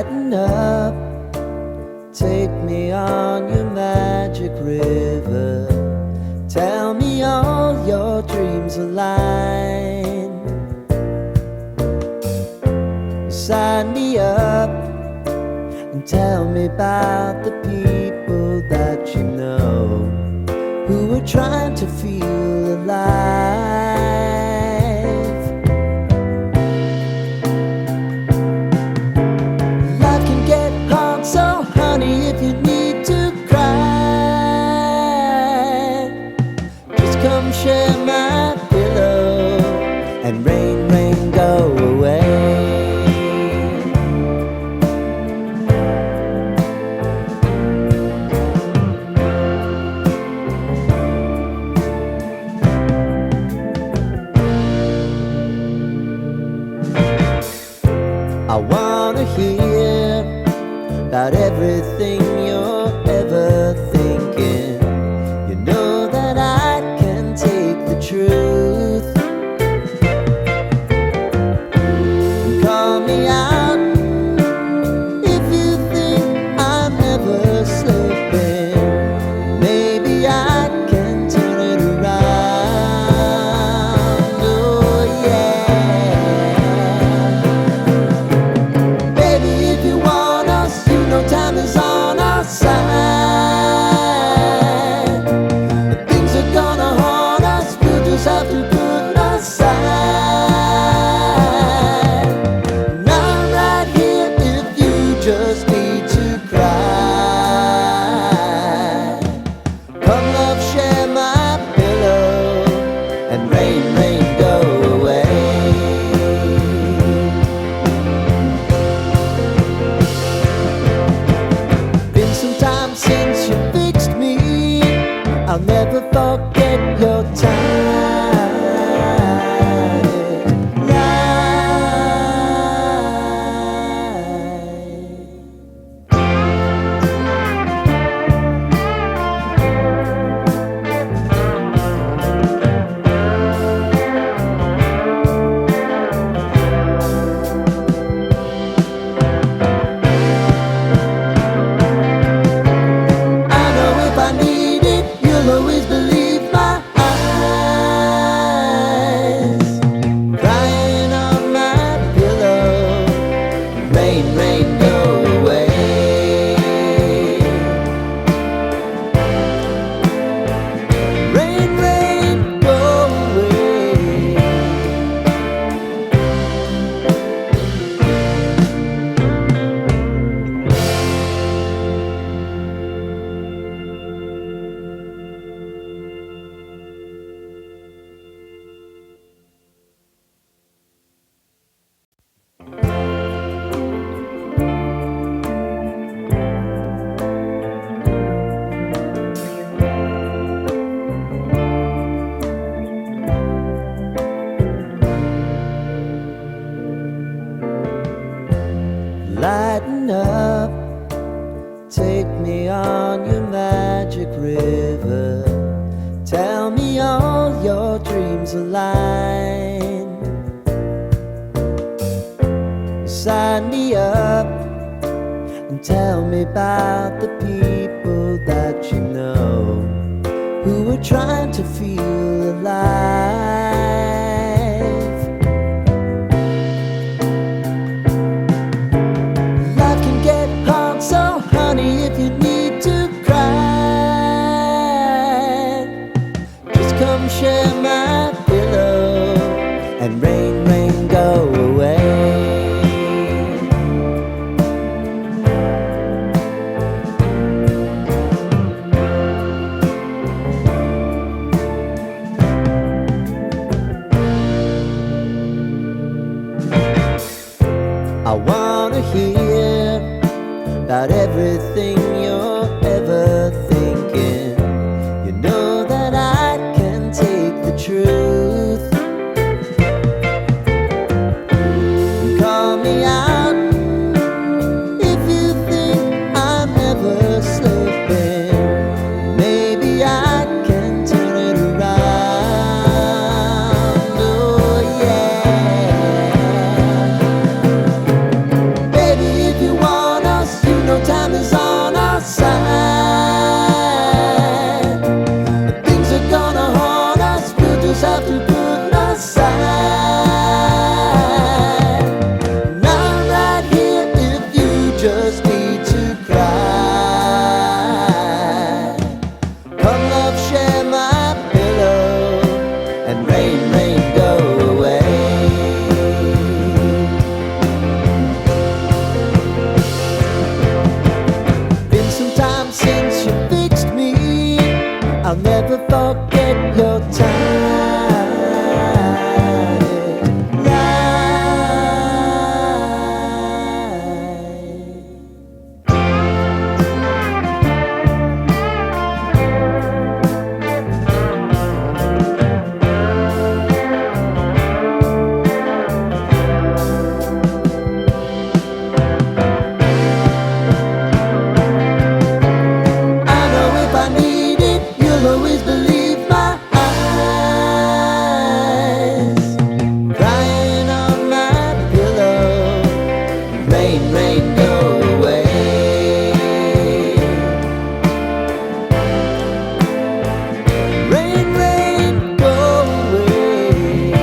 Lighten up, take me on your magic river. Tell me all your dreams align. Sign me up and tell me about the people that you know who are trying to feel alive. Life can get hard, so honey, if you need to cry, just come share my pillow and rain, rain, go away. I wanna hear about everything you're ever thinking. You know that I can take the truth. Call me out if you think I'm ever slipping. Maybe I can turn it around. Oh yeah. Baby, if you want us, you know time is on our side. If things are gonna haunt us, we'll just have to put aside. And I'm right here if you just need to cry. Come love, share my pillow and rain, rain, go away. Been some time since you fixed me. I'll never forget your time. I know if I need it, you'll always believe my eyes. Crying on my pillow, rain, rain, go away. Rain, rain, go away. Lighten up, take me on your magic river. Tell me all your dreams align. Sign me up and tell me about the people that you know who are trying to feel alive. Life can get hard, so honey, if you need to cry, just come share my pillow and rain, rain, go away. I wanna hear about everything you're ever thinking. You know that I can take the truth. Call me out if you think I'm ever slipping. Maybe I can turn it around. Oh yeah. Baby, if you want rain, rain, go away. Rain, rain, go away.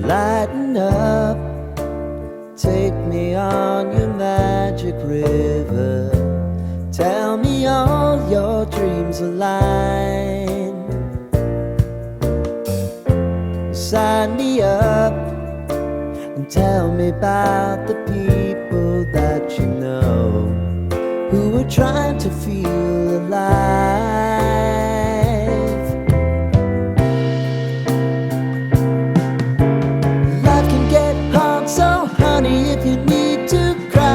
Lighten up, take me on your magic river. Tell me all your dreams align. Sign me up and tell me about the people that you know who are trying to feel alive. Life can get hard, so honey, if you need to cry,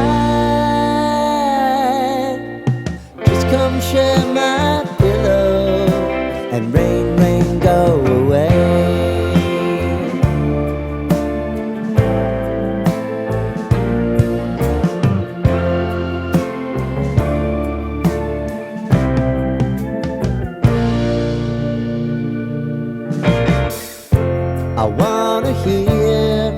just come share my pillow and rain, rain, go away. I wanna hear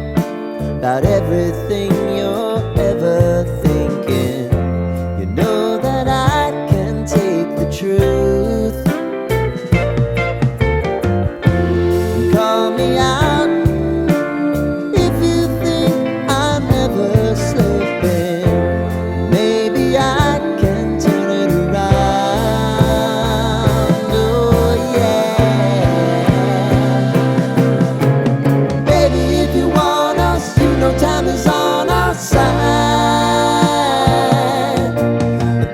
about everything you're ever thinking. You know that I can take the truth. Call me out if you think I'm never slipping. Maybe I can turn it around. Oh yeah. Baby, if you want us, you know time is on our side.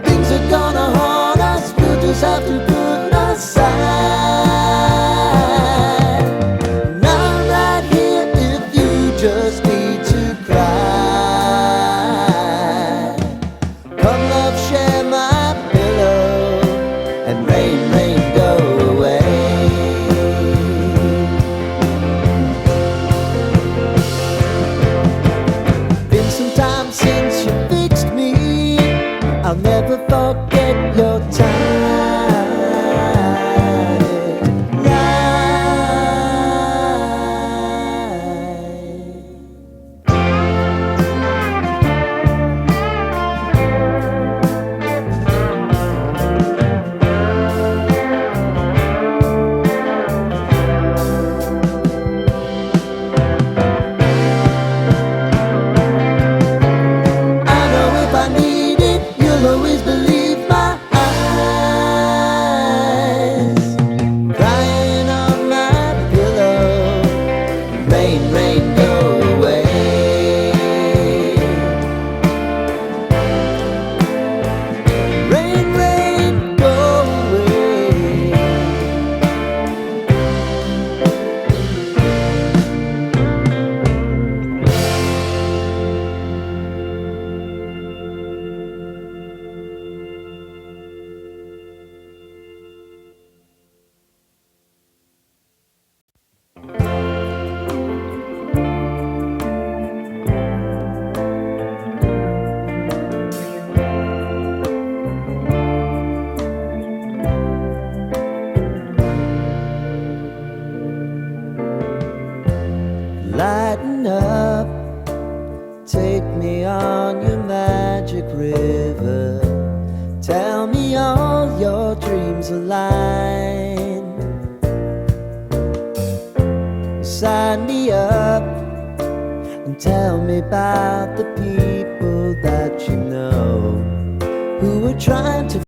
Things are gonna haunt us, we'll just have to put aside. And I'm right here if you just need to cry. Come love, share my pillow and rain, rain, go away. Been some time since you fixed me, I'll never forget your time. I know if I need it, you'll always believe my eyes. Crying on my pillow, rain, rain, go away. Rain, rain, go away. Lighten up, take me on your magic river. Tell me all your dreams align. Sign me up and tell me about the people that you know who are trying to